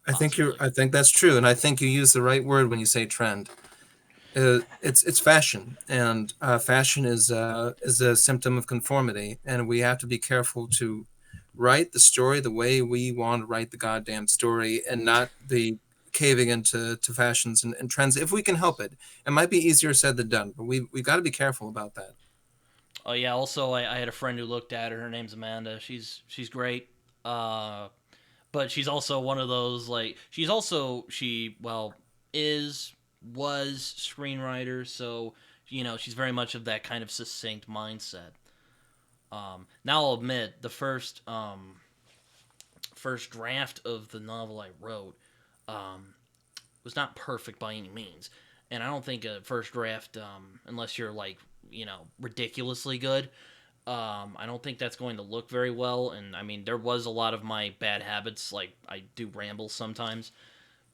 possibly. I think that's true, and I think you use the right word when you say trend. It's fashion, and fashion is a symptom of conformity, and we have to be careful to write the story the way we want to write the goddamn story, and not be caving into to fashions and trends if we can help it. It might be easier said than done, but we've got to be careful about that. Oh yeah. Also, I had a friend who looked at her. Her name's Amanda. She's great. Uh, but she's also one of those like she well is was screenwriter. So she's very much of that kind of succinct mindset. Now I'll admit the first draft of the novel I wrote um, was not perfect by any means, and I don't think a first draft, unless you're like ridiculously good, I don't think that's going to look very well. And I mean, there was a lot of my bad habits, like I do ramble sometimes,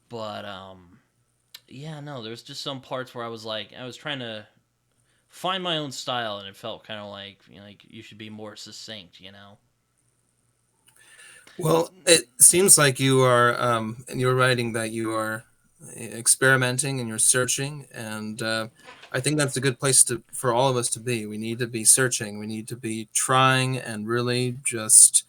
but yeah, no, there's just some parts where I was trying to find my own style, and it felt kind of like like you should be more succinct. Well, it seems like you are in your writing that you are experimenting and you're searching, and I think that's a good place to for all of us to be. We need to be searching. We need to be trying and really just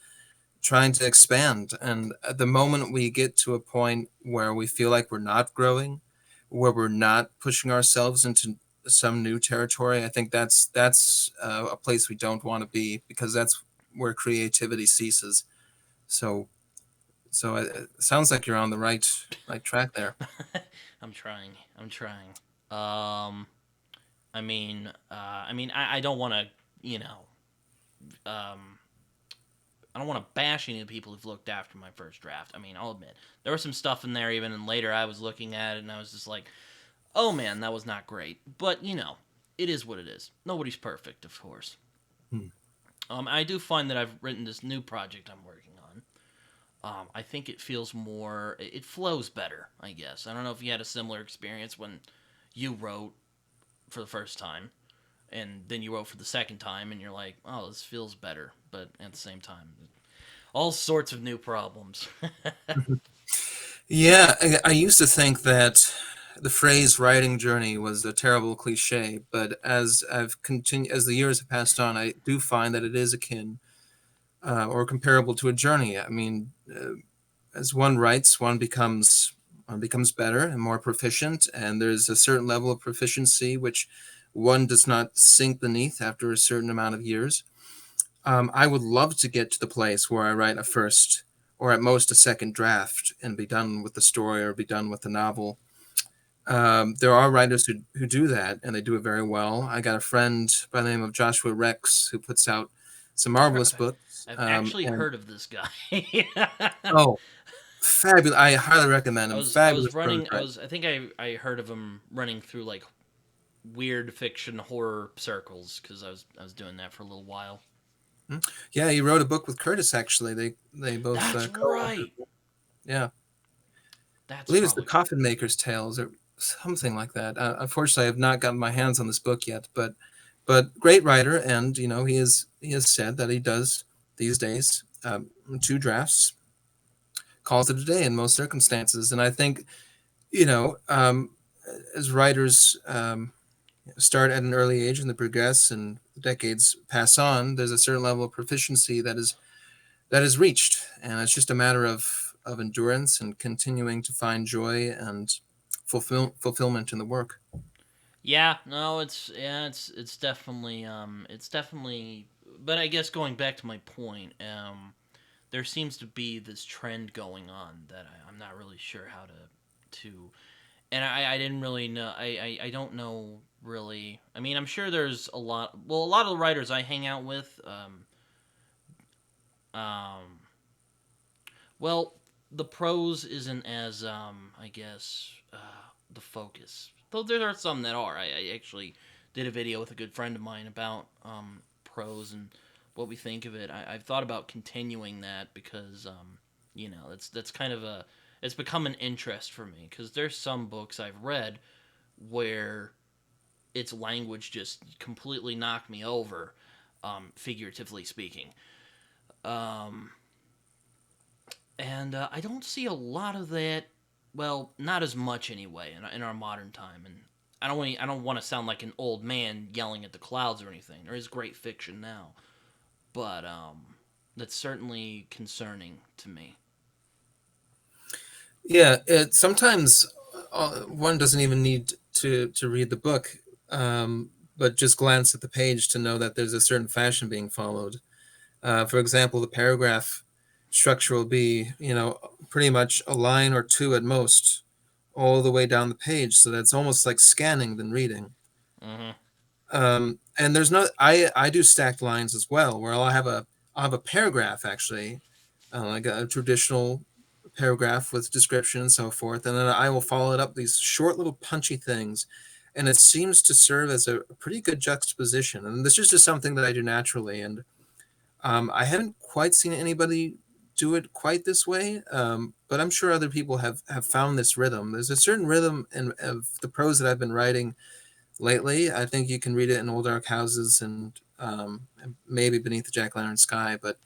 trying to expand. And at the moment we get to a point where we feel like we're not growing, where we're not pushing ourselves into some new territory, I think that's a place we don't want to be because that's where creativity ceases. So it sounds like you're on the right track there. I'm trying. I'm trying. Um, I don't want to, you know, um, I don't want to bash any of the people who've looked after my first draft. I mean, I'll admit there was some stuff in there even and later I was looking at it and I was just like, oh man, that was not great. But you know, it is what it is. Nobody's perfect, of course. Hmm. I do find that I've written this new project I'm working on. I think it feels more, it flows better. I guess I don't know if you had a similar experience when you wrote for the first time, and then you wrote for the second time, and you're like, oh, this feels better. But at the same time, all sorts of new problems. Yeah, I used to think that the phrase "writing journey" was a terrible cliche, but as the years have passed on, I do find that it is akin or comparable to a journey. I mean, as one writes, one becomes better and more proficient, and there's a certain level of proficiency which one does not sink beneath after a certain amount of years. I would love to get to the place where I write a first or at most a second draft and be done with the story or be done with the novel. There are writers who do that and they do it very well. I got a friend by the name of Joshua Rex who puts out some marvelous books. I've actually And heard of this guy. oh, fabulous! I highly recommend him. I was Fabulous prose running. writer. I think I heard of him running through like weird fiction horror circles because I was doing that for a little while. Hmm? Yeah, he wrote a book with Curtis. Actually, they both That's co-authored. right. Yeah, I That's believe it's the probably Coffin Maker's Tales or something like that. Unfortunately, I have not gotten my hands on this book yet, but great writer, and he has said that he does these days two drafts, calls it a day in most circumstances, and I think as writers start at an early age and they progress and the decades pass on, there's a certain level of proficiency that is reached, and it's just a matter of endurance and continuing to find joy and fulfillment in the work. yeah. No, it's definitely. But I guess going back to my point, there seems to be this trend going on that I'm not really sure how to and I didn't really know I don't know really. I mean, I'm sure there's a lot of the writers I hang out with um well, the prose isn't as I guess the focus. Though there are some that are. I actually did a video with a good friend of mine about prose and what we think of it. I've thought about continuing that because that's kind of a it's become an interest for me because there's some books I've read where its language just completely knocked me over, figuratively speaking. Um, and I don't see a lot of that. Well, not as much anyway in our modern time. And I don't want to sound like an old man yelling at the clouds or anything. There is great fiction now, but that's certainly concerning to me. Yeah, it sometimes one doesn't even need to read the book, but just glance at the page to know that there's a certain fashion being followed. For example, the paragraph structure will be, pretty much a line or two at most, all the way down the page. So that's almost like scanning than reading. Hmm. And there's no, I do stacked lines as well, where I'll have a paragraph actually, like a traditional paragraph with description and so forth, and then I will follow it up with these short little punchy things, and it seems to serve as a pretty good juxtaposition. And this is just something that I do naturally, and I haven't quite seen anybody do it quite this way, but I'm sure other people have found this rhythm. There's a certain rhythm in of the prose that I've been writing lately. I think you can read it in Old Dark Houses and maybe Beneath the Jack Lantern Sky, but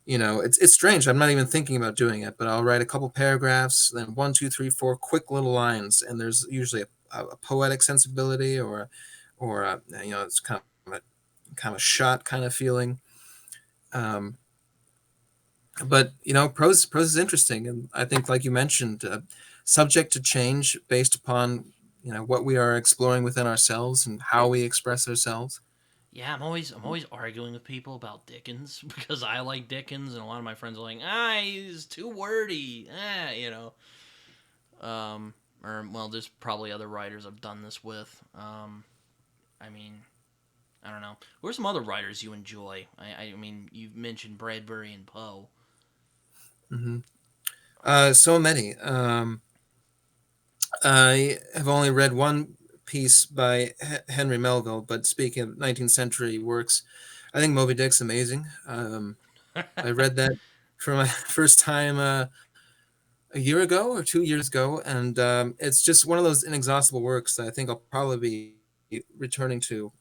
it's strange. I'm not even thinking about doing it, but I'll write a couple paragraphs, then one, two, three, four quick little lines, and there's usually a poetic sensibility or it's kind of a shot kind of feeling. Um, but prose is interesting, and I think, like you mentioned, subject to change based upon what we are exploring within ourselves and how we express ourselves. Yeah, I'm always arguing with people about Dickens because I like Dickens, and a lot of my friends are like, ah, he's too wordy, um, or well, there's probably other writers I've done this with. I mean, I don't know. Who are some other writers you enjoy? I mean, you've mentioned Bradbury and Poe. Hmm. So many. I have only read one piece by Henry Melville, but speaking of 19th century works, I think Moby Dick's amazing. I read that for my first time a year ago or 2 years ago, and it's just one of those inexhaustible works that I think I'll probably be returning to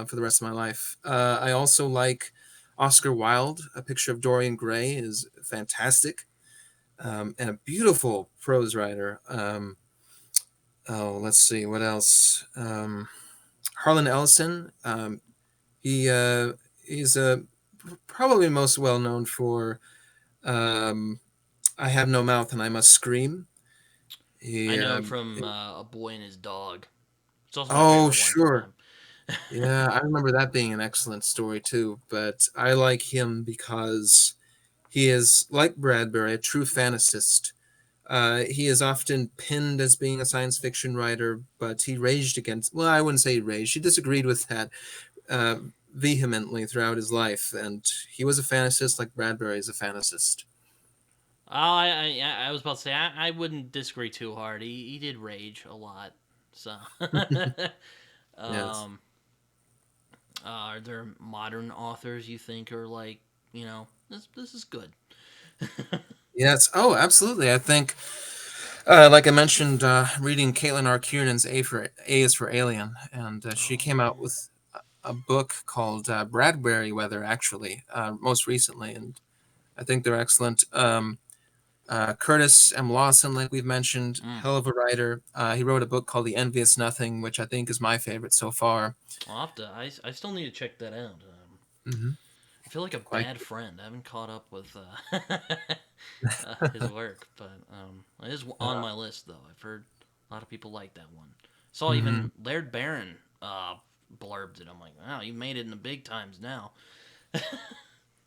for the rest of my life. I also like Oscar Wilde. A Picture of Dorian Gray is fantastic, and a beautiful prose writer. Oh, let's see what else. Harlan Ellison. He's probably most well known for um, "I Have No Mouth and I Must Scream." I He, know him from A Boy and His Dog. It's also my oh, favorite one from sure. him. Yeah, I remember that being an excellent story too. But I like him because he is, like Bradbury, a true fantasist. He is often pinned as being a science fiction writer, but he raged against, well, I wouldn't say he raged, he disagreed with that uh, vehemently throughout his life. And he was a fantasist like Bradbury is a fantasist. Oh, I was about to say I wouldn't disagree too hard. He did rage a lot. So, Yes. um, are there modern authors you think are like, this is good? Yes. Oh, absolutely. I think, like I mentioned, reading Caitlin R. Kiernan's A is for Alien, and she Oh came out yeah. with a book called Bradbury Weather, actually, most recently, and I think they're excellent. Curtis M. Lawson, like we've mentioned, Mm. hell of a writer. He wrote a book called The Envious Nothing, which I think is my favorite so far. I'll have to. I still need to check that out. Hmm. I feel like a Quite. bad friend. I haven't caught up with his work, but it is on Uh, my list though. I've heard a lot of people like that one. Saw hmm. even Laird Barron blurbed it. I'm like, wow, you made it in the big times now.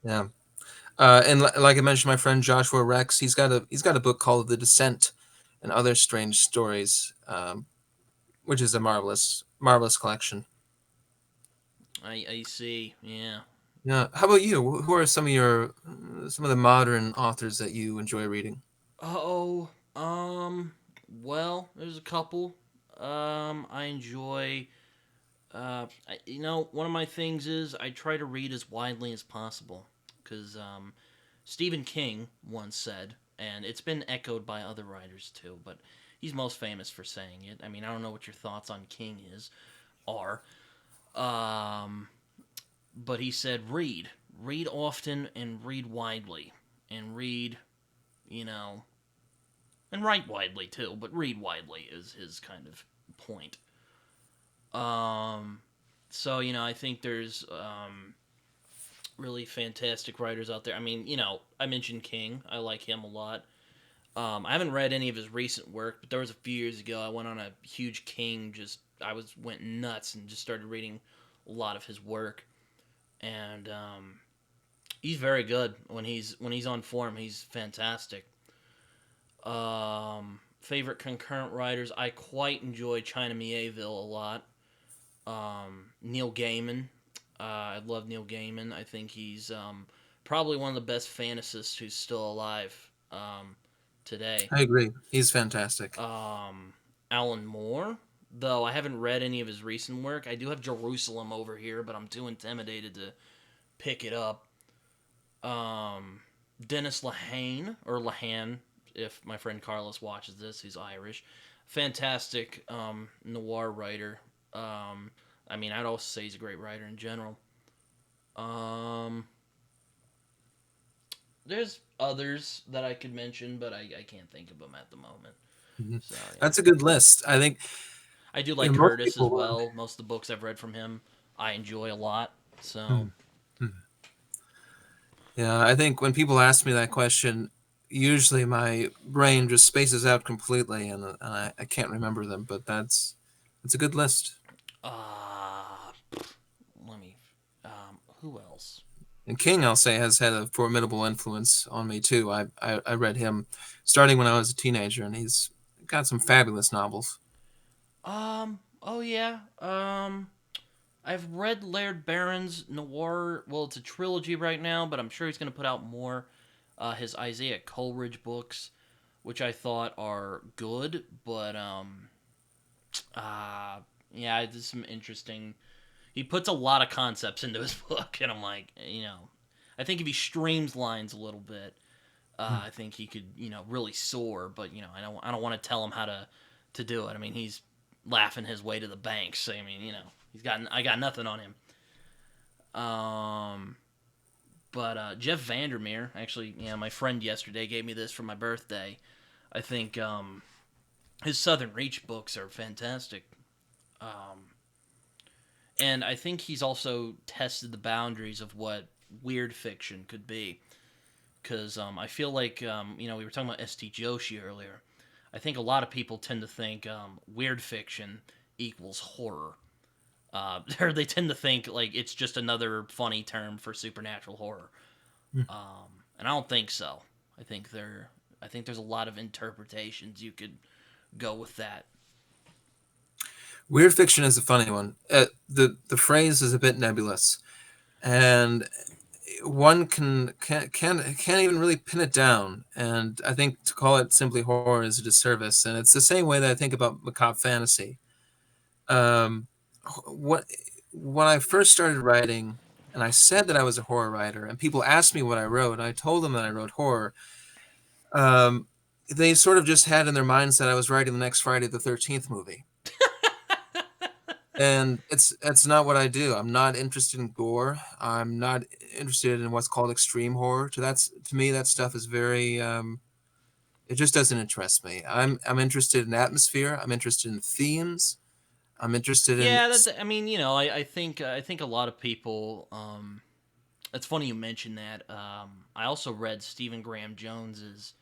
Yeah. And like I mentioned, my friend Joshua Rex, he's got a book called The Descent and Other Strange Stories, which is a marvelous collection. I see. Yeah. Yeah. How about you? Who are some of the modern authors that you enjoy reading? Oh, well, there's a couple. I enjoy. One of my things is I try to read as widely as possible because Stephen King once said, and it's been echoed by other writers too, but he's most famous for saying it. I mean, I don't know what your thoughts on King are, um, but he said, read often and read widely, and read, you know, and write widely too, but read widely is his kind of point. Um, so I think there's really fantastic writers out there. I mean, I mentioned King. I like him a lot. I haven't read any of his recent work, but there was a few years ago I went on a huge King. Just I went nuts and just started reading a lot of his work, and he's very good when he's on form. He's fantastic. Favorite concurrent writers, I quite enjoy China Mieville a lot. Neil Gaiman, I love Neil Gaiman. I think he's probably one of the best fantasists who's still alive today. I agree. He's fantastic. Um, Alan Moore, though I haven't read any of his recent work. I do have Jerusalem over here, but I'm too intimidated to pick it up. Um, Dennis Lehane, or Lehane, if my friend Carlos watches this, he's Irish. Fantastic noir writer. I mean, I'd also say he's a great writer in general. Um, there's others that I could mention, but I can't think of them at the moment. Mhm. So yeah, That's a good list. I think I do like most Curtis as people. well. Most of the books I've read from him, I enjoy a lot. So Mhm. Mhm. Yeah, I think when people ask me that question, usually my brain just spaces out completely, and I can't remember them. But that's a good list. uh, let me. Who else? And King, I'll say, has had a formidable influence on me too. I read him starting when I was a teenager, and he's got some fabulous novels. Oh yeah. I've read Laird Barron's noir. Well, it's a trilogy right now, but I'm sure he's going to put out more. His Isaiah Coleridge books, which I thought are good, but uh, yeah, there's some interesting. He puts a lot of concepts into his book, and I'm like, I think if he streamlines a little bit, I think he could, really soar. But I don't want to tell him how to do it. I mean, he's laughing his way to the banks. I mean, I got nothing on him. Um, but Jeff Vandermeer, actually, my friend yesterday gave me this for my birthday. I think his Southern Reach books are fantastic. Um, and I think he's also tested the boundaries of what weird fiction could be. Because I feel like, we were talking about S.T. Joshi earlier. I think a lot of people tend to think weird fiction equals horror. Or they tend to think like it's just another funny term for supernatural horror. And I don't think so. I think there's a lot of interpretations you could go with that. Weird fiction is a funny one. The phrase is a bit nebulous, and one can't even really pin it down. And I think to call it simply horror is a disservice. And it's the same way that I think about macabre fantasy. Um, what when I first started writing, and I said that I was a horror writer, and people asked me what I wrote, and I told them that I wrote horror. Um, they sort of just had in their minds that I was writing the next Friday the 13th movie. And it's not what I do. I'm not interested in gore. I'm not interested in what's called extreme horror. To me that stuff is very it just doesn't interest me. I'm interested in atmosphere. I'm interested in themes. I'm interested in Yeah, I mean, I think a lot of people. It's funny you mentioned that. I also read Stephen Graham Jones's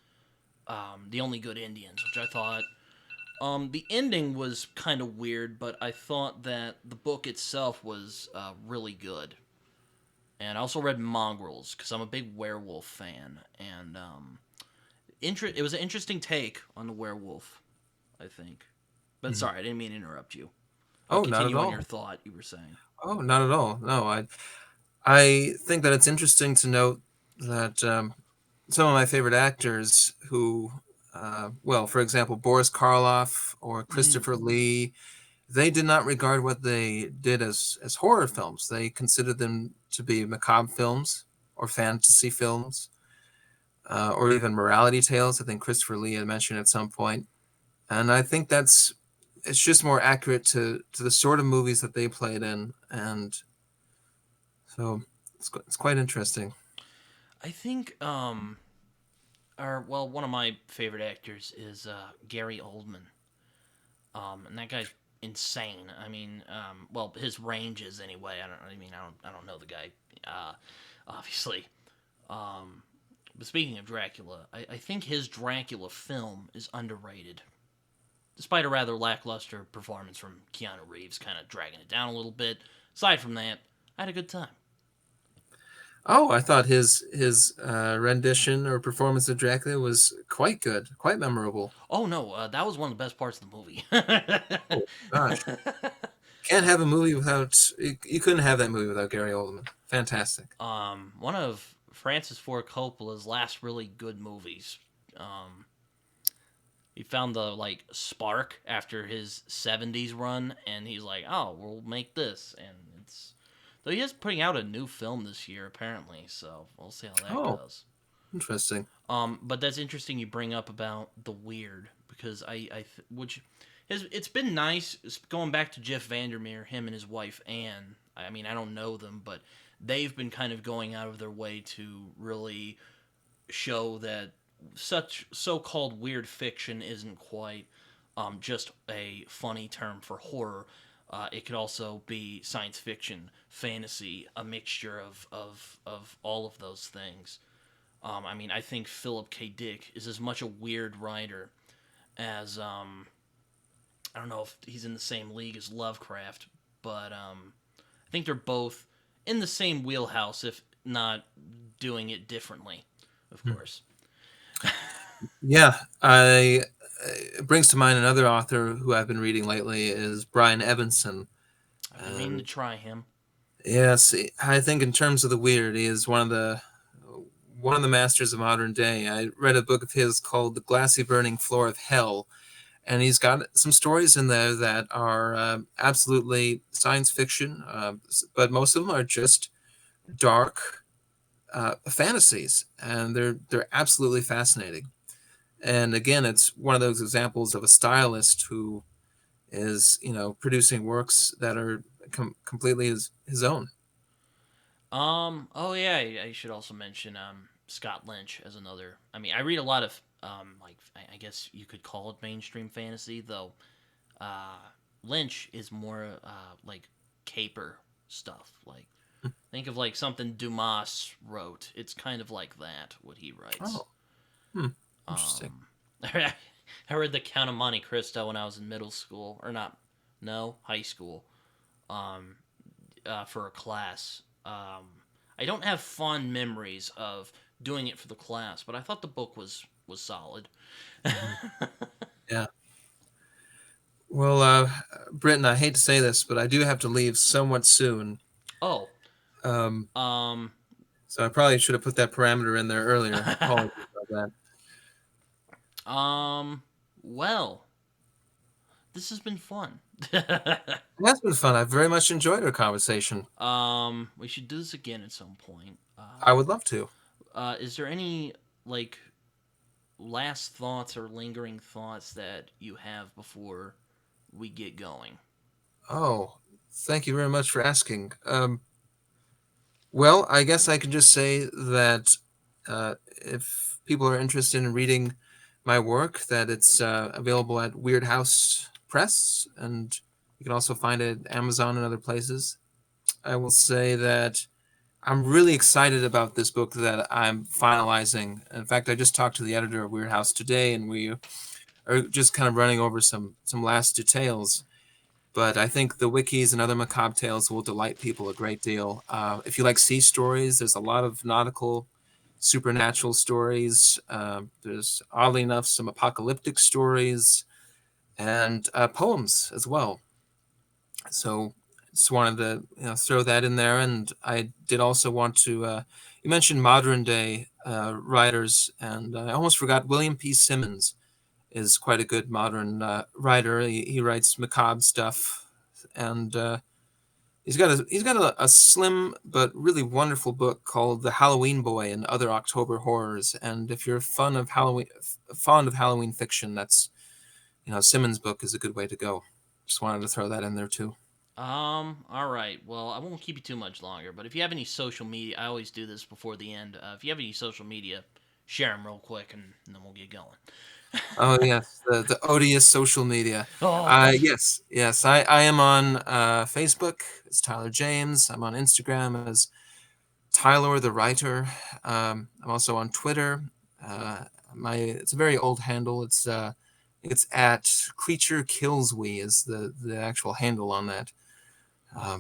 "The Only Good Indians," which I thought the ending was kind of weird, but I thought that the book itself was really good. And I also read Mongrels because I'm a big werewolf fan, and it was an interesting take on the werewolf, I think. But Mhm. sorry, I didn't mean to interrupt you. Oh, not at Continue on all. your thought you were saying. Oh, not at all. No, I think that it's interesting to note that some of my favorite actors who, well, for example, Boris Karloff or Mm. Christopher Lee, they did not regard what they did as horror films. They considered them to be macabre films or fantasy films, or even morality tales. I think Christopher Lee had mentioned at some point, and I think it's just more accurate to the sort of movies that they played in, and so it's quite interesting. I think, one of my favorite actors is Gary Oldman. And that guy's insane. I mean, his ranges anyway. I don't know the guy, uh, obviously. Um, but speaking of Dracula, I think his Dracula film is underrated, despite a rather lackluster performance from Keanu Reeves, kind of dragging it down a little bit. Aside from that, I had a good time. Oh, I thought his rendition or performance of Dracula was quite good, quite memorable. Oh no, that was one of the best parts of the movie. Oh gosh, can't have a movie without you couldn't have that movie without Gary Oldman. Fantastic. One of Francis Ford Coppola's last really good movies. Um, he found the spark after his '70s run, and he's like, "Oh, we'll make this." And it's though he is putting out a new film this year apparently, so we'll see how that Oh, goes. interesting. But that's interesting you bring up about the weird because which it's been nice going back to Jeff Vandermeer, him and his wife Anne. I mean, I don't know them, but they've been kind of going out of their way to really show that such so-called weird fiction isn't quite just a funny term for horror. It could also be science fiction, fantasy, a mixture of all of those things. I mean, I think Philip K. Dick is as much a weird writer as I don't know if he's in the same league as Lovecraft, but I think they're both in the same wheelhouse, if not doing it differently, of Hmm. course. Yeah, I it brings to mind another author who I've been reading lately is Brian Evanson. I've been meaning to try him. Yes, I think in terms of the weird, he is one of the masters of modern day. I read a book of his called "The Glassy Burning Floor of Hell," and he's got some stories in there that are absolutely science fiction, but most of them are just dark fantasies, and they're absolutely fascinating. And again, it's one of those examples of a stylist who is producing works that are completely his own. Oh yeah, I should also mention Scott Lynch as another. I mean, I read a lot of like I guess you could call it mainstream fantasy, though. Uh, Lynch is more like caper stuff. Like think of like something Dumas wrote. It's kind of like that what he writes. Oh, hmm, interesting. Um, I read The Count of Monte Cristo when I was in middle school, or not, no, high school. Um, for a class. I don't have fond memories of doing it for the class, but I thought the book was solid. Mhm. Yeah. Well, Britton, I hate to say this, but I do have to leave somewhat soon. Oh, Um, um, so I probably should have put that parameter in there earlier. Apologies about um, well, this has been fun. that. That's been fun. I've very much enjoyed our conversation. We should do this again at some point. I would love to. Is there any like last thoughts or lingering thoughts that you have before we get going? Oh, thank you very much for asking. Well, I guess I can just say that if people are interested in reading my work, that it's available at Weird House Press, and you can also find it at Amazon and other places. I will say that I'm really excited about this book that I'm finalizing. In fact, I just talked to the editor of Weird House today, and we are just kind of running over some last details. But I think the wikis and other macabre tales will delight people a great deal. If you like sea stories, there's a lot of nautical, supernatural stories. There's oddly enough some apocalyptic stories and poems as well. So just wanted to throw that in there, and I did also want to. You mentioned modern day writers, and I almost forgot William P. Simmons is quite a good modern writer. He writes macabre stuff, and he's got a slim but really wonderful book called The Halloween Boy and Other October Horrors. And if you're fond of Halloween fiction, that's Simmons' book is a good way to go. Just wanted to throw that in there too. All right. Well, I won't keep you too much longer, but if you have any social media, I always do this before the end. If you have any social media, share them real quick, and then we'll get going. Oh yes, the odious social media. Oh, Yes, I am on Facebook. It's Tylor James. I'm on Instagram as Tylor the writer. I'm also on Twitter. It's a very old handle. It's at Creature Kills We is the actual handle on that.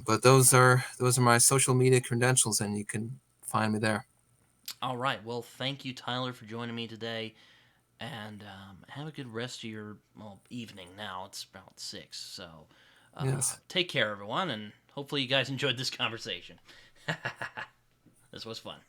But those are my social media credentials, and you can find me there. all right. Well, thank you, Tyler, for joining me today, and have a good rest of your evening. Now it's about 6, so Yes. take care, everyone, and hopefully you guys enjoyed this conversation. This was fun.